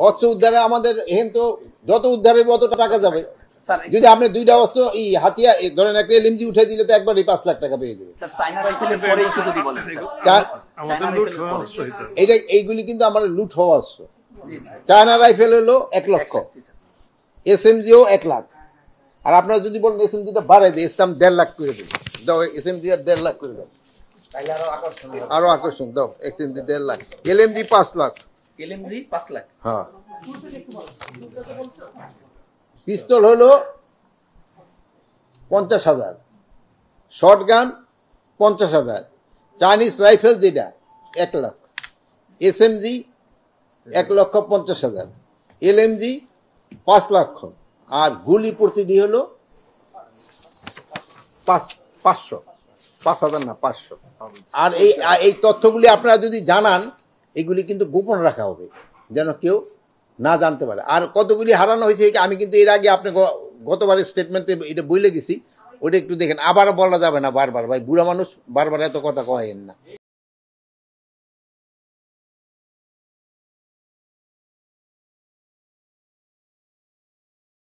অস্ত্র উদ্ধারে আমাদের এখান তো যত উদ্ধার হবে অত টাকা যাবে। যদি আপনি দুইটা অস্ত্র এই হাতিয়া ধরেন একটা এলএমজি উঠে দিলে তো একবারই 5 লাখ টাকা পেয়ে যাবে। এইগুলি কিন্তু আমার লুট হওয়া অস্ত্র। চায়না রাইফেল হলো 1 লক্ষ, এসএমজিও 1 লাখ। আর আপনারা যদি বলেন এসএমজিটা বাড়াই দেয়, ইসলাম 1.5 লাখ করে দেবে, দাও এসএমজি আর 1.5 লাখ করে দাও, আরো আকর্ষণ দাও। SMG 1.5 lakh, LMG 5 lakh, LMG 5 lakh. হ্যাঁ, পিস্তল হলো 50,000, শর্টগান 50,000, চাইনিজ রাইফেল যেটা 1 লাখ, এসএমজি 1,50,000, এলএমজি 5 লক্ষ, আর গুলি প্রতিটি হলো 5,000 না 500। আর এই তথ্যগুলি আপনারা যদি জানান, এগুলি কিন্তু গোপন রাখা হবে যেন কেউ না জানতে পারে। আর কতগুলি হারানো হয়েছে আমি কিন্তু এর আগে আপনি গতবারের স্টেটমেন্টে এটা বলে গেছি, ওটা একটু দেখেন, আবার বলা যাবে না বারবার, ভাই বুড়া মানুষ বারবার এত কথা কয়েন না।